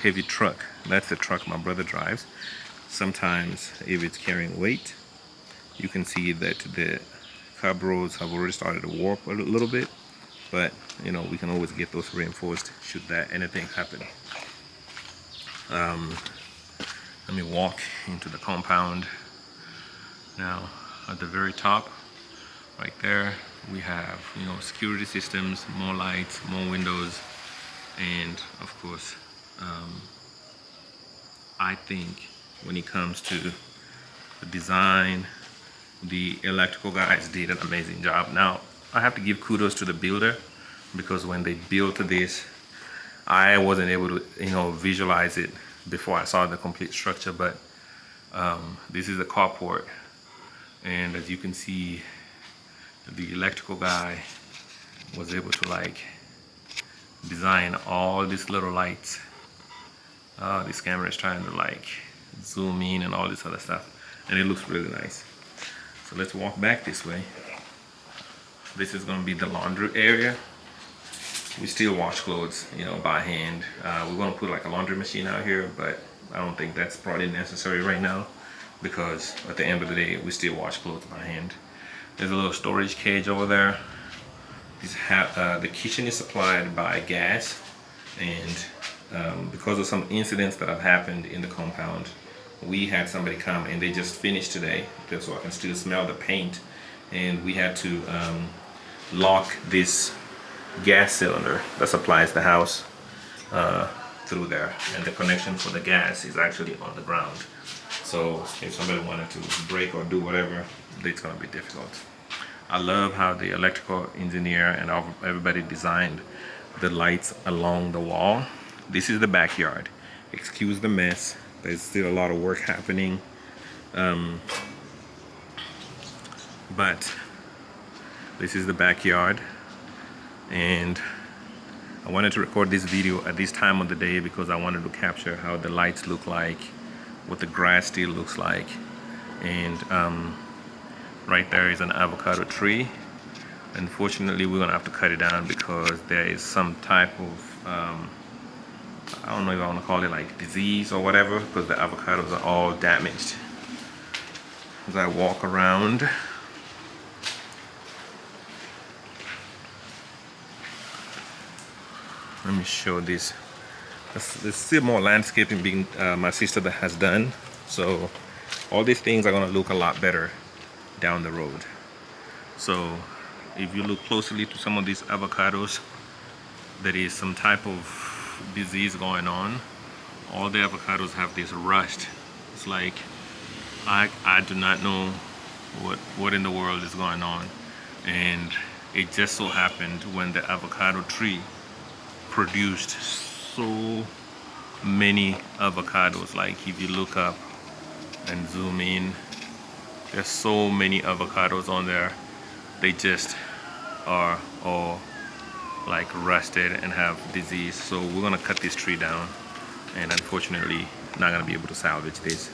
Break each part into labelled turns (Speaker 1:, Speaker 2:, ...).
Speaker 1: heavy truck. That's the truck my brother drives. Sometimes if it's carrying weight, you can see that the cab roads have already started to warp a little bit, but you know, we can always get those reinforced should that anything happen. Let me walk into the compound now. At the very top right there, we have, you know, security systems, more lights, more windows, and of course I think when it comes to the design, the electrical guys did an amazing job. Now I have to give kudos to the builder, because when they built this, I wasn't able to, you know, visualize it before I saw the complete structure. But this is the carport, and as you can see, the electrical guy was able to like design all these little lights. This camera is trying to like zoom in and all this other stuff, and it looks really nice. So let's walk back this way. This is going to be the laundry area. We still wash clothes, you know, by hand. We're going to put like a laundry machine out here, but I don't think that's probably necessary right now, because at the end of the day, we still wash clothes by hand. There's a little storage cage over there. The kitchen is supplied by gas, and because of some incidents that have happened in the compound, we had somebody come and they just finished today, so I can still smell the paint, and we had to lock this gas cylinder that supplies the house through there, and the connection for the gas is actually on the ground. So if somebody wanted to break or do whatever, it's going to be difficult. I love how the electrical engineer and everybody designed the lights along the wall. This is the backyard. Excuse the mess. There's still a lot of work happening. But this is the backyard. And I wanted to record this video at this time of the day because I wanted to capture how the lights look like, what the grass still looks like. And right there is an avocado tree. Unfortunately, we're gonna have to cut it down because there is some type of I don't know if I want to call it like disease or whatever, because the avocados are all damaged. As I walk around, let me show this. There's still more landscaping being my sister that has done, so all these things are going to look a lot better down the road. So if you look closely to some of these avocados, there is some type of disease going on. All the avocados have this rust. It's like I do not know what in the world is going on, and it just so happened when the avocado tree produced so many avocados. Like if you look up and zoom in, there's so many avocados on there. They just are all like rusted and have disease. So we're gonna cut this tree down, and unfortunately not gonna be able to salvage this.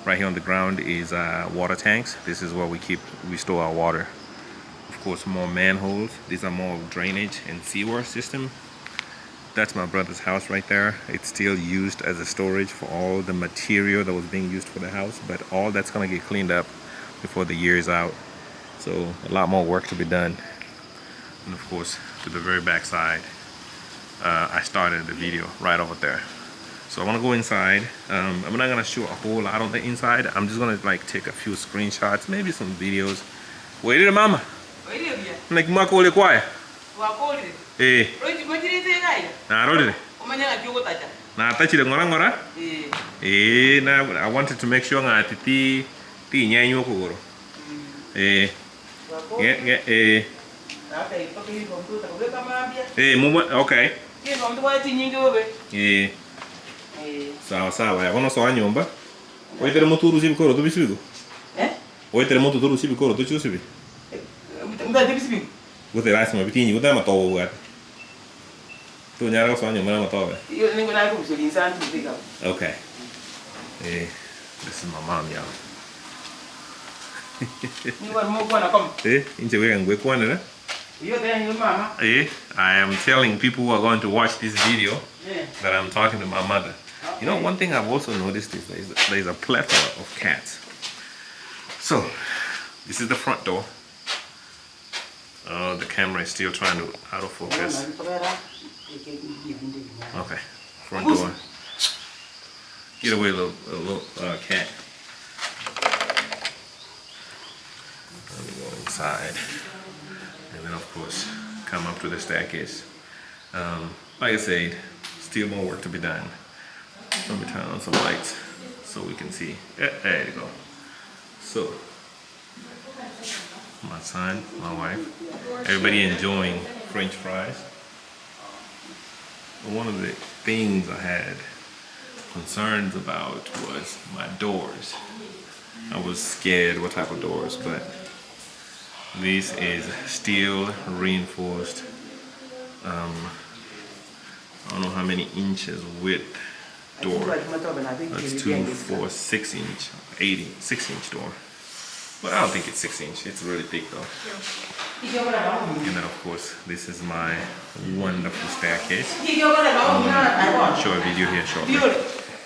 Speaker 1: Right here on the ground is water tanks. This is where we store our water. Of course, more manholes. These are more drainage and sewer system. That's my brother's house right there. It's still used as a storage for all the material that was being used for the house, but all that's gonna get cleaned up before the year is out. So a lot more work to be done. And of course, to the very back side, I started the video right over there. So I want to go inside. I'm not gonna show a whole lot on the inside. I'm just gonna like take a few screenshots, maybe some videos. Wait a mama. Like mako le kwaya. Eh. Na rolele. Na tachi le ngora ngora. Eh. Na I wanted to make sure ngati ti nyanyo kugoro. Eh. Eh. Okay. Sawa sawa, yakono sawa nyumba. Oitere muturu sibikoro tubisibigo. Oitere muturu sibikoro tuchusibi. Wote rasi mabitini wote matowo gat. Tu nyara sawa nyumba matowo. Okay. This is my mom, y'all. Inche wega ngwe kwana na. I am telling people who are going to watch this video that I'm talking to my mother. You know, one thing I've also noticed is there's a plethora of cats. So, this is the front door. Oh, the camera is still trying to autofocus. Okay, front door. Get away, little cat. Let me go inside. And then, of course, come up to the staircase. Like I said, still more work to be done. Let me turn on some lights so we can see. Yeah, there you go. So, my son, my wife, everybody enjoying French fries. One of the things I had concerns about was my doors. I was scared what type of doors, but this is steel reinforced. I don't know how many inches width door. That's 2, 4, 6 inch, 6-inch door. But I don't think it's 6 inch. It's really thick though. And then of course, this is my wonderful staircase. I'll show a video here shortly.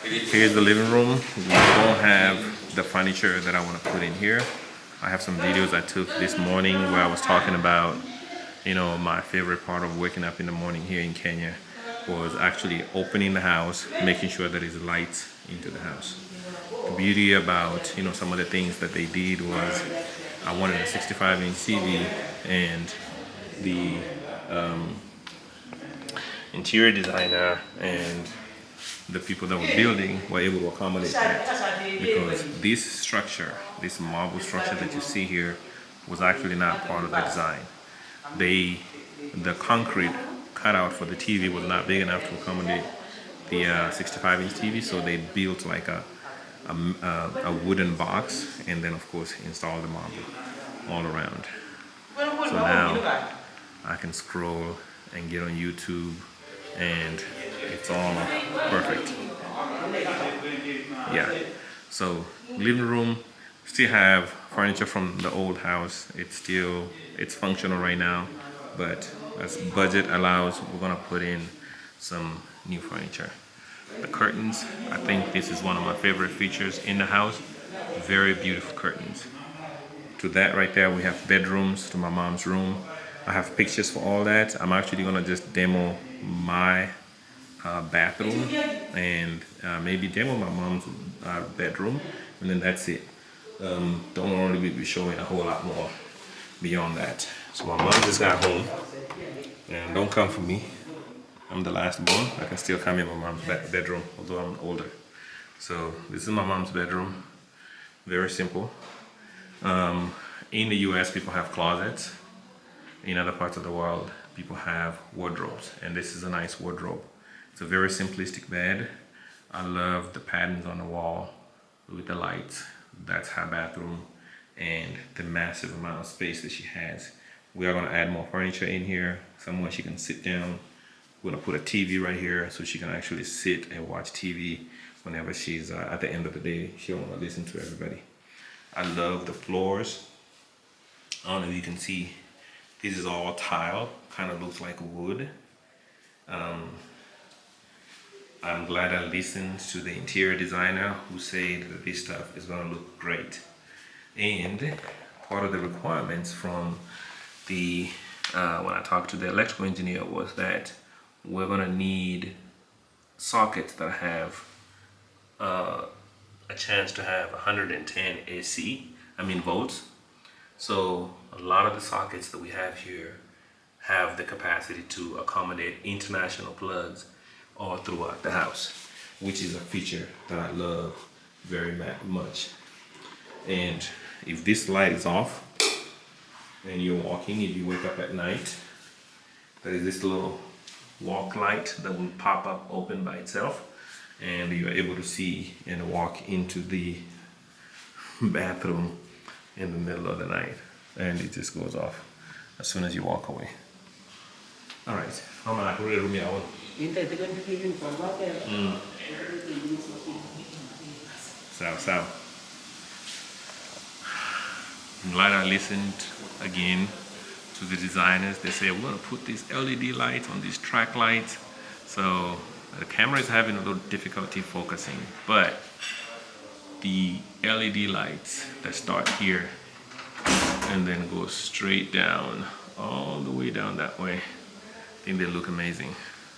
Speaker 1: Here's the living room. We don't have the furniture that I want to put in here. I have some videos I took this morning where I was talking about, you know, my favorite part of waking up in the morning here in Kenya was actually opening the house, making sure that there's lights into the house. The beauty about, you know, some of the things that they did was I wanted a 65-inch TV, and the interior designer and the people that were building were able to accommodate that, because this structure, this marble structure that you see here, was actually not part of the design. The concrete cutout for the TV was not big enough to accommodate the 65-inch TV, so they built like a wooden box and then of course installed the marble all around. So now I can scroll and get on YouTube and it's all perfect. Yeah, so living room, still have furniture from the old house. It's functional right now, but as budget allows, we're gonna put in some new furniture. The curtains, I think this is one of my favorite features in the house. Very beautiful curtains. To that right there, we have bedrooms, to my mom's room. I have pictures for all that. I'm actually gonna just demo my bathroom and maybe demo my mom's bedroom, and then that's it. Don't really be showing a whole lot more beyond that. So my mom just got home, and don't come for me. I'm the last born. I can still come in my mom's bedroom, although I'm older. So this is my mom's bedroom. Very simple. In the US, people have closets. In other parts of the world, people have wardrobes, and this is a nice wardrobe. It's a very simplistic bed. I love the patterns on the wall with the lights. That's her bathroom, and the massive amount of space that she has. We are gonna add more furniture in here, somewhere she can sit down. We're gonna put a TV right here so she can actually sit and watch TV whenever she's at the end of the day. She don't wanna listen to everybody. I love the floors. I don't know if you can see, this is all tile, kind of looks like wood. I'm glad I listened to the interior designer who said that this stuff is gonna look great. And part of the requirements from the, when I talked to the electrical engineer, was that we're gonna need sockets that have a chance to have 110 volts. So a lot of the sockets that we have here have the capacity to accommodate international plugs all throughout the house, which is a feature that I love very much. And if this light is off and you're walking, if you wake up at night, there is this little walk light that will pop up open by itself, and you're able to see and walk into the bathroom in the middle of the night, and it just goes off as soon as you walk away. All right, how am I going to So I'm glad I listened again to the designers. They say, we're gonna put these LED lights on these track lights. So the camera is having a little difficulty focusing, but the LED lights that start here and then go straight down, all the way down that way, I think they look amazing.